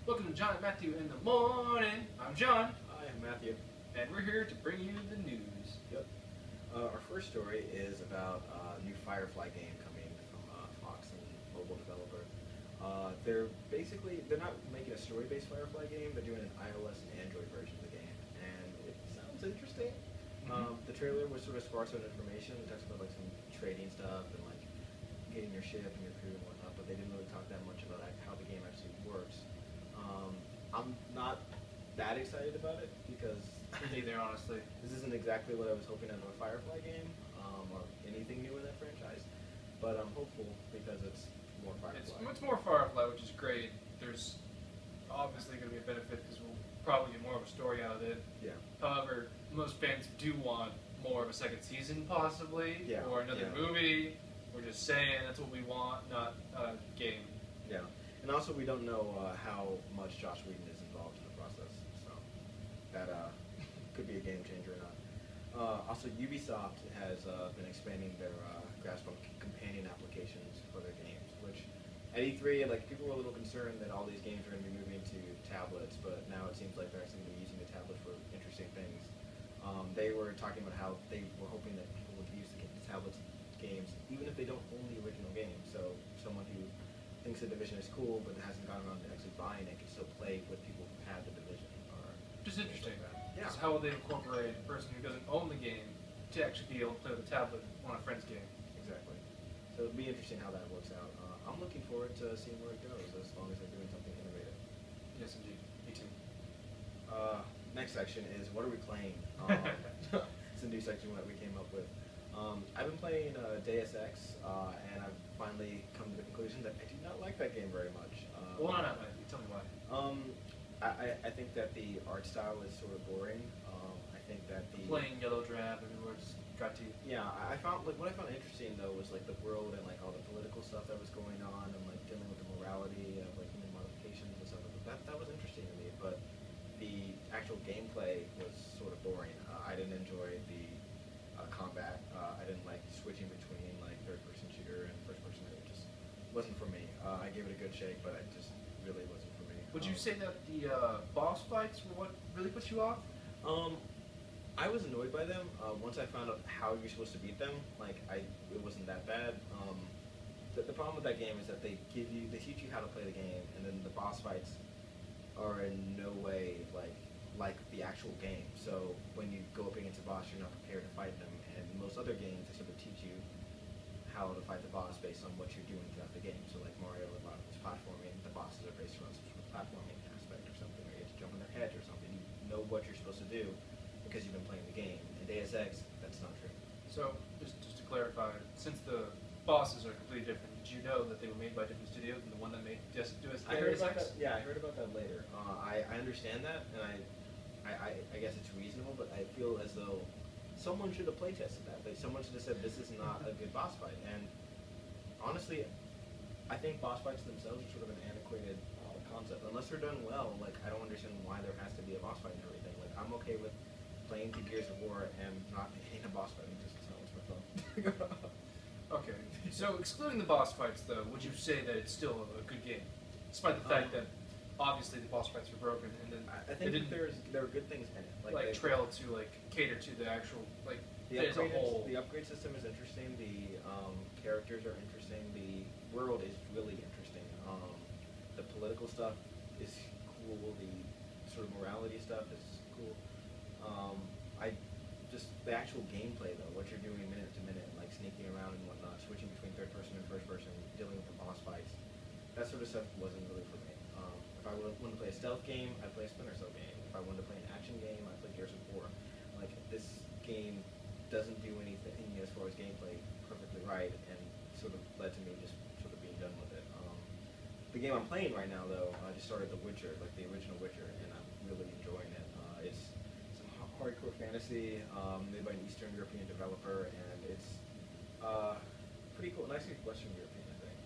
Welcome to John and Matthew in the morning. I'm John. Hi, I'm Matthew. And we're here to bring you the news. Yep. Our first story is about a new Firefly game coming from Fox and mobile developer. They're not making a story-based Firefly game. They're doing an iOS and Android version of the game, and it sounds interesting. The trailer was sort of sparse on information. It talks about like some trading stuff and like getting your ship and your crew and whatnot, but they didn't really talk that much about how the game actually works. I'm not that excited about it because Neither, honestly. this isn't exactly what I was hoping out of a Firefly game or anything new in that franchise, but I'm hopeful because it's more Firefly. It's more Firefly, which is great. There's obviously going to be a benefit because we'll probably get more of a story out of it. Yeah. However, most fans do want more of a second season, possibly, Yeah, or another yeah. movie. We're just saying that's what we want, not a game. Yeah, and also we don't know how much Josh Whedon is involved in the process, so that could be a game changer or not. Also, Ubisoft has been expanding their grasp on companion applications for their games, which at E3, like people were a little concerned that all these games are going to be moving to tablets, but now it seems like they're actually going to be using the tablet for interesting things. They were talking about how they were hoping that people would use the tablet games even if they don't own the original game. So someone who thinks the Division is cool but hasn't gone around to actually buying it can still play with people who have the Division. Or Just interesting. Yeah. Because how will they incorporate a person who doesn't own the game to actually be able to play with a tablet on a friend's game? Exactly. So it'll be interesting how that works out. I'm looking forward to seeing where it goes as long as they're doing something innovative. Yes, indeed. Me too. Next section is what are we playing? It's a new section that we came up with. I've been playing Deus Ex, and I've finally come to the conclusion that I do not like that game very much. Why not, Matthew? Tell me why. I think that the art style is sort of boring. I think that the Plain yellow drab, everywhere just got to you. Yeah, I found like what I found interesting though was like the world and like all the political stuff that was going on and like dealing with the morality of like human modifications and stuff. That was interesting to me, but the actual gameplay was sort of boring. I didn't enjoy the combat. I didn't like switching between like third-person shooter and first-person. It just wasn't for me. I gave it a good shake, but it just really wasn't for me. Would you say that the boss fights were what really put you off? I was annoyed by them. Once I found out how you're supposed to beat them, like it wasn't that bad. The problem with that game is that they teach you how to play the game, and then the boss fights are in no way like the actual game. So when you go up against a boss, you're not prepared to fight them. And most other games, they sort of teach you how to fight the boss based on what you're doing throughout the game. So like Mario, a lot of it's platforming. The bosses are based around some sort of platforming aspect or something, or you have to jump on their heads or something. You know what you're supposed to do because you've been playing the game. In Deus Ex, that's not true. So, just to clarify, since the bosses are completely different, did you know that they were made by different studios than the one that made Deus I heard about Ex? that. Yeah, I heard about that later. I understand that, and I guess it's reasonable, but I feel as though someone should have playtested that. Like, someone should have said this is not a good boss fight. And honestly, I think boss fights themselves are sort of an antiquated concept. Unless they're done well, like I don't understand why there has to be a boss fight and everything. Like I'm okay with playing through Gears of War and not hitting a boss fight and just sounds my phone. Okay. So, excluding the boss fights, though, would you say that it's still a good game, despite the fact that obviously the boss fights were broken and then I think they didn't there are good things in it. like trail to like cater to the actual like the as a whole. the upgrade system is interesting. The characters are interesting. The world is really interesting. The political stuff is cool. The sort of morality stuff is cool. The actual gameplay though, what you're doing minute to minute, like sneaking around and whatnot, switching between third person and first person, dealing with the boss fights, that sort of stuff wasn't really for me. If I wanted to play a stealth game, I'd play a Splinter Cell game. If I wanted to play an action game, I'd play Gears of War. Like this game doesn't do anything as far as gameplay perfectly right, and sort of led to me just sort of being done with it. The game I'm playing right now though, I just started The Witcher, like the original Witcher, and I'm really enjoying it. It's some hardcore fantasy made by an Eastern European developer, and it's pretty cool. Nicely Western European, I think.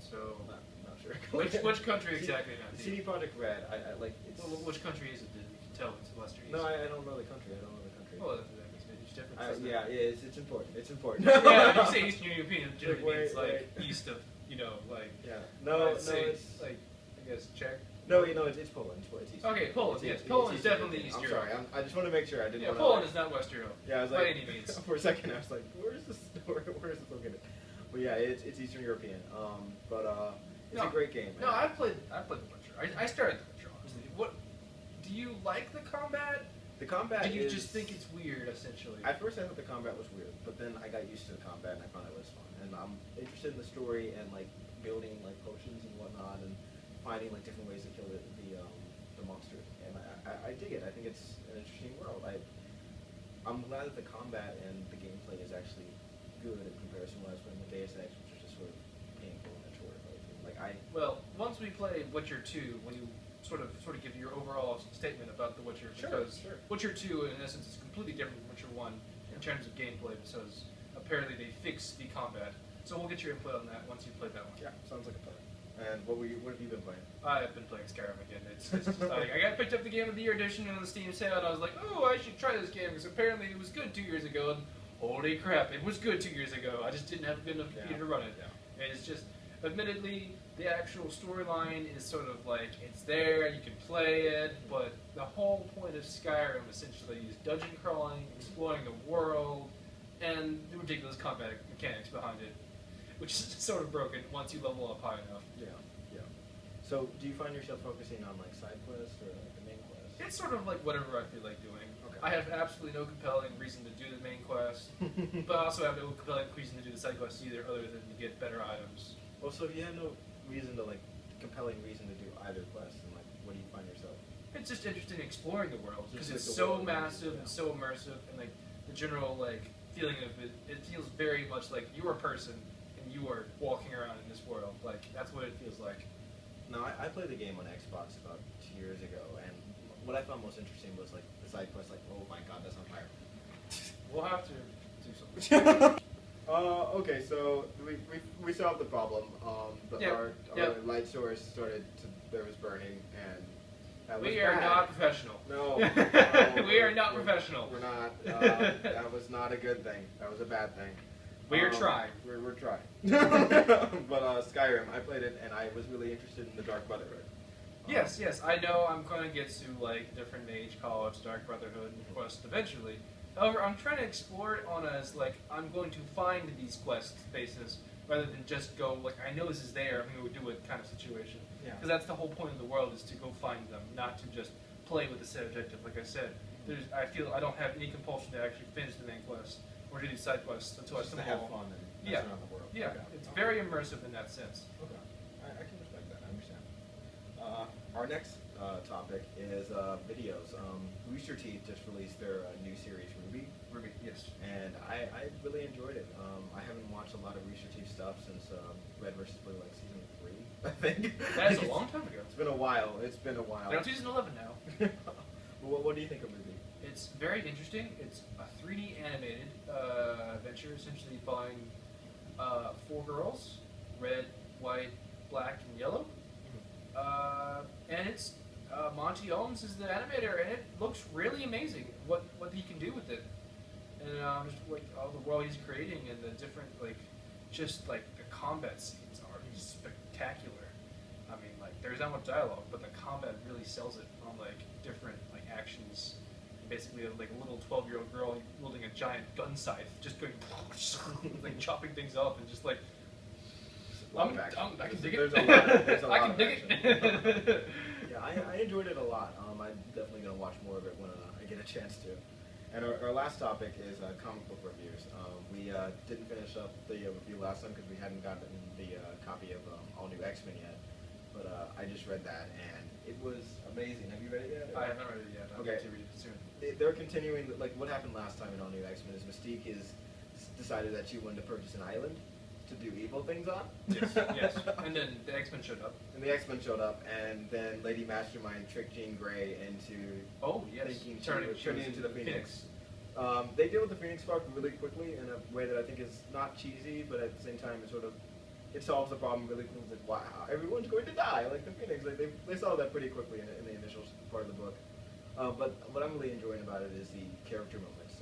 So, not sure. which country exactly? CD Projekt Red. I like. It's, Well, which country is it? Did you tell it's Western? No, I don't know the country. I don't know the country. Well, that makes a huge difference. doesn't it? Yeah, it's important. It's important. Yeah, if you say Eastern European, it generally means like wait. east of, like. Yeah. No, I'd say, it's like I guess Czech. No, you know, it's Poland. It's Eastern. Okay, Poland. Yes, It's Poland is Eastern definitely European. East Europe. I'm sorry. I just want to make sure I didn't. Yeah, want Poland to, is not West Europe. Yeah, I was like, by any means. For a second, I was like, where's this located? But yeah, it's Eastern European. It's a great game. No, I played The Witcher. I started The Witcher, honestly. What do you like the combat? The combat. Did you just think it's weird, essentially? At first, I thought the combat was weird, but then I got used to the combat and I found it was fun. And I'm interested in the story and like building like potions and whatnot and finding like different ways to kill the monster. And I dig it. I think it's an interesting world. I'm glad that the combat and the gameplay is actually good in comparison to what I was playing with Deus Ex, which was just sort of painful and a chore. Well, once we play Witcher 2, when you sort of give your overall statement about The Witcher, because Witcher 2 in essence is completely different from Witcher 1 in terms of gameplay, because apparently they fixed the combat. So we'll get your input on that once you play that one. Yeah, sounds like a plan. And what have you been playing? I've been playing Skyrim again. It's just like, I got picked up the Game of the Year edition on the Steam sale, and I was like, oh, I should try this game, because apparently it was good 2 years ago, and holy crap, it was good 2 years ago. I just didn't have a good enough computer to run it. Yeah. And it's just, admittedly, the actual storyline is sort of like, it's there, you can play it, but the whole point of Skyrim essentially is dungeon crawling, exploring the world, and the ridiculous combat mechanics behind it, which is sort of broken once you level up high enough. Yeah. So, do you find yourself focusing on like side quests or like the main quest? It's sort of like whatever I feel like doing. Okay. I have absolutely no compelling reason to do the main quest, but I also have no compelling reason to do the side quests either, other than to get better items. Well, so if you have no compelling reason to do either quest, then like, what do you find yourself? It's just interesting exploring the world because Just it's like the so world, massive yeah. and so immersive, and like the general like feeling of it. It feels very much like you're a person and you are walking around in this world. Like that's what it feels like. No, I played the game on Xbox about 2 years ago, and what I found most interesting was like the side quest. Like, oh my god, that's on fire. We'll have to do something. Okay, so we solved the problem. Our light source there was burning, and that was We are bad. not professional. No, We are not professional. We're not. That was not a good thing. That was a bad thing. We're trying. We're trying. But Skyrim, I played it, and I was really interested in the Dark Brotherhood. Yes, I know I'm going to get to like different mage college, Dark Brotherhood, and quest eventually. However, I'm trying to explore it on as like I'm going to find these quest bases rather than just go like I know this is there, I'm going to do it kind of situation. Yeah. Because that's the whole point of the world is to go find them, not to just play with the set objective. Like I said, I feel I don't have any compulsion to actually finish the main quest or do these side quests until I Just to them have all. fun and mess Yeah. around the world. Yeah, Okay. it's very immersive in that sense. Okay, I can respect that. I understand. Our next topic is videos. Rooster Teeth just released their new series, RWBY, Yes. and I really enjoyed it. I haven't watched a lot of Rooster Teeth stuff since Red vs. Blue, like season 3, I think. That's a long time ago. It's been a while. They're on season 11 now. What do you think of RWBY? It's very interesting. It's a 3D animated adventure, essentially following 4 girls, red, white, black, and yellow. And it's Monty Owens is the animator, and it looks really amazing what he can do with it, and just like all the world he's creating and the different just the combat scenes are just spectacular. I mean, there's not much dialogue, but the combat really sells it on different actions. Basically, a little 12-year-old girl wielding a giant gun scythe, just going chopping things up and just I can dig it. There's a lot I can of dig action. it. Yeah, I enjoyed it a lot. I'm definitely going to watch more of it when I get a chance to. And our last topic is comic book reviews. We didn't finish up the review last time because we hadn't gotten the copy of All New X-Men yet. But I just read that, and it was amazing. Have you read it yet? I haven't read it yet. I'll Okay. get to read it soon. They're continuing, what happened last time in All New X-Men is Mystique decided that she wanted to purchase an island to do evil things on. Yes. And then the X-Men showed up. And the X-Men showed up, and then Lady Mastermind tricked Jean Grey into thinking turning into the Phoenix. They deal with the Phoenix Spark really quickly in a way that I think is not cheesy, but at the same time it solves the problem really quickly. It's like, wow, everyone's going to die, like the Phoenix. They solved that pretty quickly in the initial part of the book. But what I'm really enjoying about it is the character moments.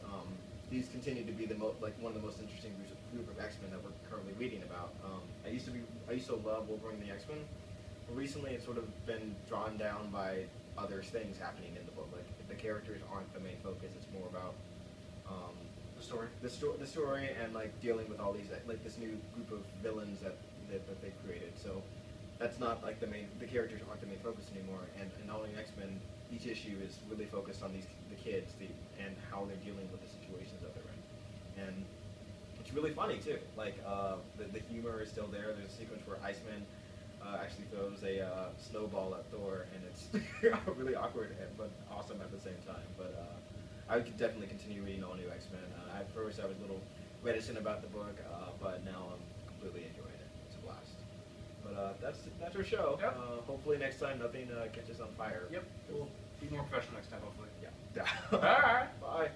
These continue to be one of the most interesting group of X-Men that we're currently reading about. I used to love Wolverine and the X-Men, recently it's sort of been drawn down by other things happening in the book. Like the characters aren't the main focus; it's more about The story. the story and like dealing with all these like this new group of villains that they created. So that's not like the characters aren't the main focus anymore. And in all in X-Men, each issue is really focused on the kids and how they're dealing with the situations that they're in. And it's really funny too. Like the humor is still there. There's a sequence where Iceman actually throws a snowball at Thor, and it's really awkward but awesome at the same time. But I would definitely continue reading all new X-Men. At first I was a little reticent about the book, but now I'm completely enjoying it. It's a blast. But that's our show. Yep. Hopefully next time nothing catches on fire. Yep. We'll be more professional next time, hopefully. Yeah. All right. Bye.